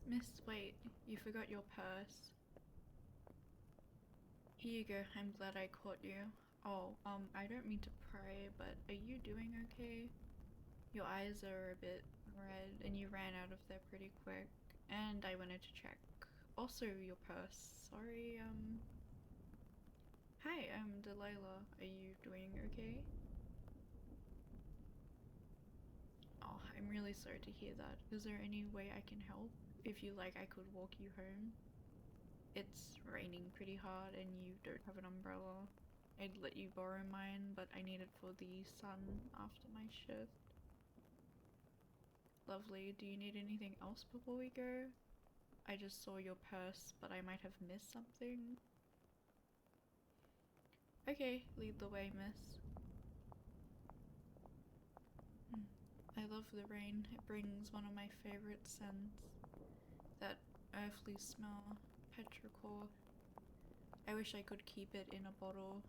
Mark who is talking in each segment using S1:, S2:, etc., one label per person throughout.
S1: Miss, wait, you forgot your purse. Here you go, I'm glad I caught you. Oh, I don't mean to pry, but are you doing okay? Your eyes are a bit red and you ran out of there pretty quick, and I wanted to check. Also, your purse. Sorry, Hi, I'm Delilah. Are you doing okay? Oh, I'm really sorry to hear that. Is there any way I can help? If you like, I could walk you home. It's raining pretty hard and you don't have an umbrella. I'd let you borrow mine, but I need it for the sun after my shift. Lovely. Do you need anything else before we go? I just saw your purse, but I might have missed something. Okay, lead the way, miss. I love the rain. It brings one of my favorite scents. That earthly smell, petrichor. I wish I could keep it in a bottle.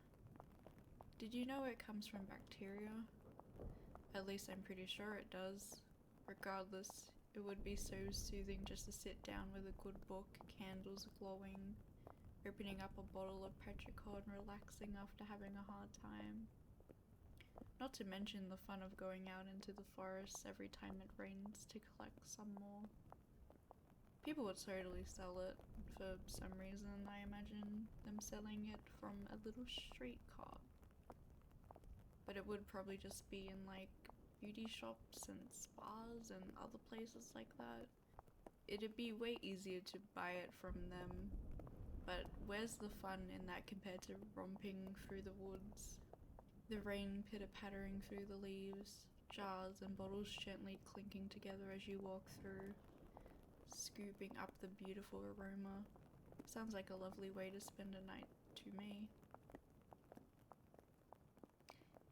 S1: Did you know it comes from bacteria? At least I'm pretty sure it does. Regardless, it would be so soothing just to sit down with a good book, candles glowing, opening up a bottle of petrichor and relaxing after having a hard time. Not to mention the fun of going out into the forest every time it rains to collect some more. People would totally sell it for some reason. I imagine them selling it from a little street cart. But it would probably just be in like beauty shops and spas and other places like that. It'd be way easier to buy it from them. But where's the fun in that compared to romping through the woods? The rain pitter-pattering through the leaves, jars and bottles gently clinking together as you walk through, scooping up the beautiful aroma. Sounds like a lovely way to spend a night to me.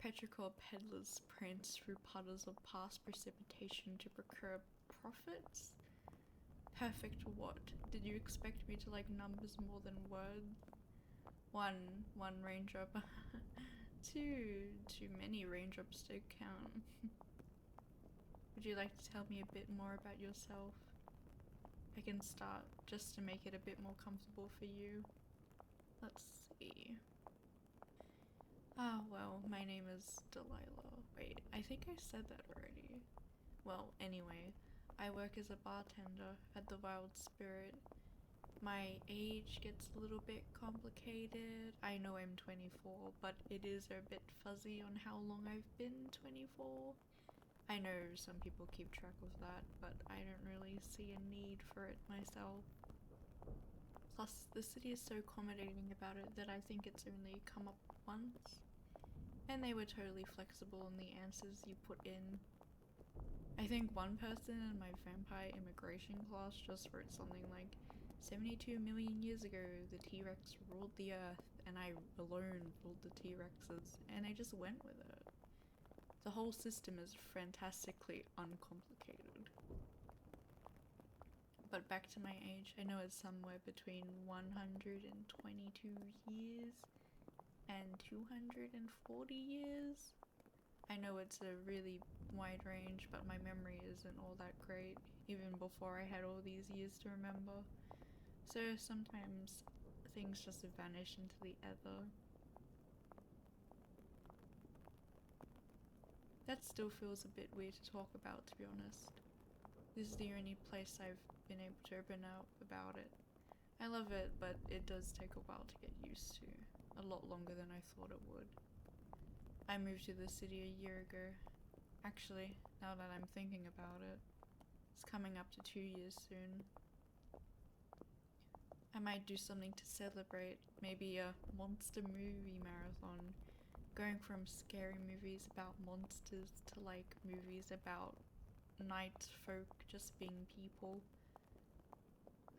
S1: Petrichor peddlers prance through puddles of past precipitation to procure profits? Perfect what? Did you expect me to like numbers more than words? One raindrop. Too many raindrops to count. Would you like to tell me a bit more about yourself? I can start just to make it a bit more comfortable for you. Let's see. Well, my name is Delilah. Wait, I think I said that already. Well, anyway, I work as a bartender at the Wild Spirit. My age gets a little bit complicated. I know I'm 24, but it is a bit fuzzy on how long I've been 24. I know some people keep track of that, but I don't really see a need for it myself. Plus, the city is so accommodating about it that I think it's only come up once. And they were totally flexible in the answers you put in. I think one person in my vampire immigration class just wrote something like, 72 million years ago, the T-Rex ruled the earth, and I alone ruled the T-Rexes, and I just went with it. The whole system is fantastically uncomplicated. But back to my age, I know it's somewhere between 122 years and 240 years. I know it's a really wide range, but my memory isn't all that great, even before I had all these years to remember. So sometimes things just vanish into the ether. That still feels a bit weird to talk about, to be honest. This is the only place I've been able to open up about it. I love it, but it does take a while to get used to. A lot longer than I thought it would. I moved to the city a year ago. Actually, now that I'm thinking about it, it's coming up to 2 years soon. I might do something to celebrate, maybe a monster movie marathon, going from scary movies about monsters to like movies about night folk just being people.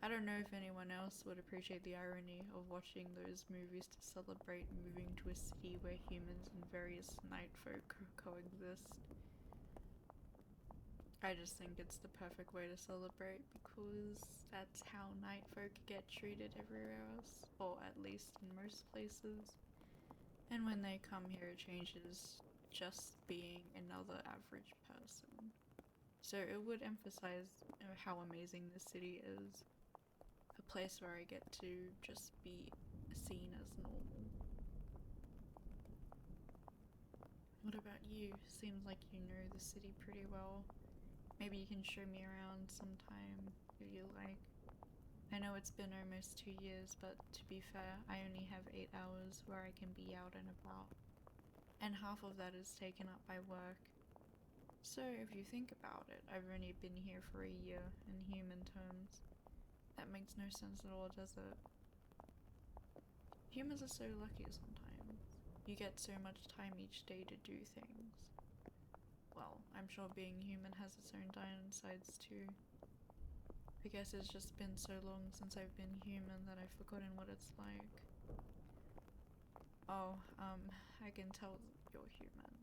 S1: I don't know if anyone else would appreciate the irony of watching those movies to celebrate moving to a city where humans and various night folk coexist. I just think it's the perfect way to celebrate because that's how night folk get treated everywhere else, or at least in most places. And when they come here, it changes just being another average person. So it would emphasize how amazing this city is. A place where I get to just be seen as normal. What about you? Seems like you know the city pretty well. Maybe you can show me around sometime if you like. I know it's been almost 2 years, but to be fair, I only have 8 hours where I can be out and about. And half of that is taken up by work. So if you think about it, I've only been here for a year in human terms. That makes no sense at all, does it? Humans are so lucky sometimes. You get so much time each day to do things. Well, I'm sure being human has its own downsides too. I guess it's just been so long since I've been human that I've forgotten what it's like. Oh, I can tell you're human.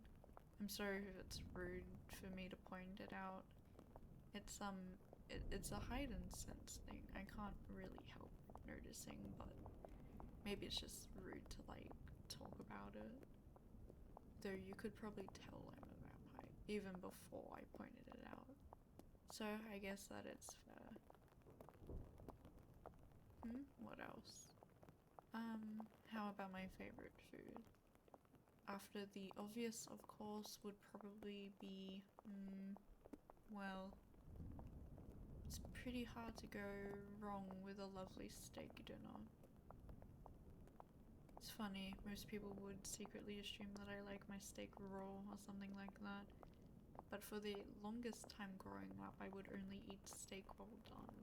S1: I'm sorry if it's rude for me to point it out. It's a heightened sense thing. I can't really help noticing, but maybe it's just rude to talk about it. Though you could probably tell I'm a vampire even before I pointed it out. So I guess that it's fair. What else? How about my favorite food? After the obvious, of course, would probably be, well, it's pretty hard to go wrong with a lovely steak dinner. It's funny, most people would secretly assume that I like my steak raw or something like that. But for the longest time growing up, I would only eat steak well done.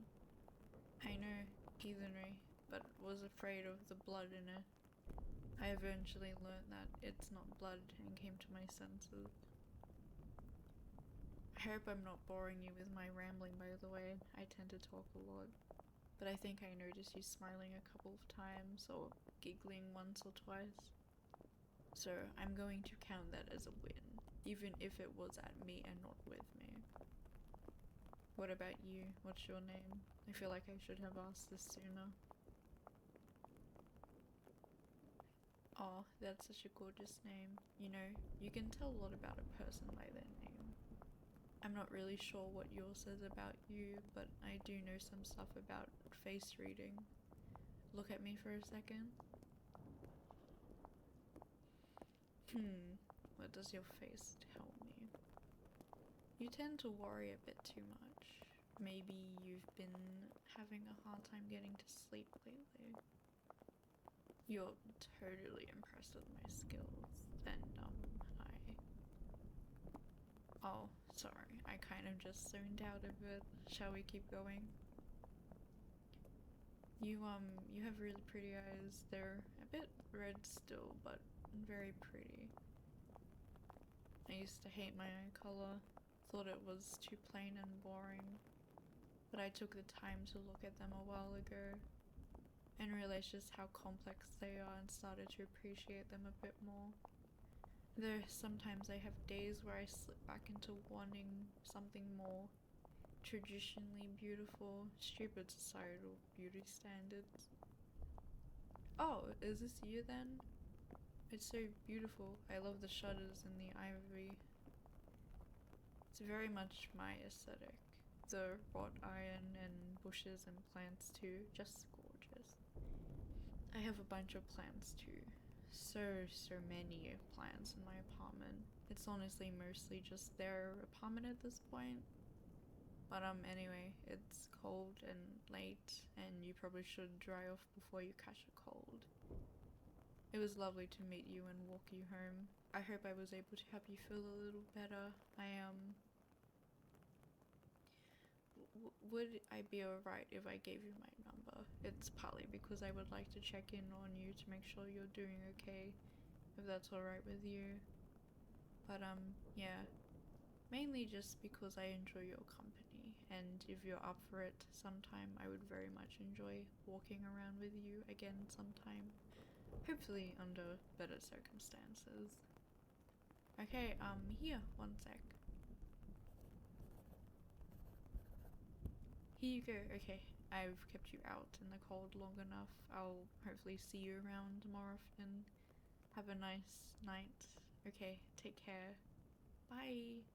S1: I know, heathenry, but was afraid of the blood in it. I eventually learned that it's not blood and came to my senses. I hope I'm not boring you with my rambling, by the way. I tend to talk a lot. But I think I noticed you smiling a couple of times or giggling once or twice. So I'm going to count that as a win, even if it was at me and not with me. What about you? What's your name? I feel like I should have asked this sooner. Oh, that's such a gorgeous name. You know, you can tell a lot about a person by their name. I'm not really sure what yours says about you, but I do know some stuff about face reading. Look at me for a second. What does your face tell me? You tend to worry a bit too much. Maybe you've been having a hard time getting to sleep lately. You're totally impressed with my skills, and oh, sorry, I kind of just zoned out a bit. Shall we keep going? You have really pretty eyes. They're a bit red still, but very pretty. I used to hate my eye color, thought it was too plain and boring, but I took the time to look at them a while ago and realized just how complex they are and started to appreciate them a bit more. Though sometimes I have days where I slip back into wanting something more traditionally beautiful, stupid societal beauty standards. Oh, is this you then? It's so beautiful. I love the shutters and the ivory. It's very much my aesthetic. The wrought iron and bushes and plants too, just gorgeous. I have a bunch of plants too. So many plants in my apartment. It's honestly mostly just their apartment at this point. But anyway, it's cold and late, and you probably should dry off before you catch a cold. It was lovely to meet you and walk you home. I hope I was able to help you feel a little better. Would I be alright if I gave you my number? It's partly because I would like to check in on you to make sure you're doing okay, if that's alright with you. But yeah, mainly just because I enjoy your company, and if you're up for it sometime, I would very much enjoy walking around with you again sometime. Hopefully under better circumstances. Okay, here, one sec. Here you go. Okay, I've kept you out in the cold long enough. I'll hopefully see you around more often. Have a nice night. Okay, take care. Bye.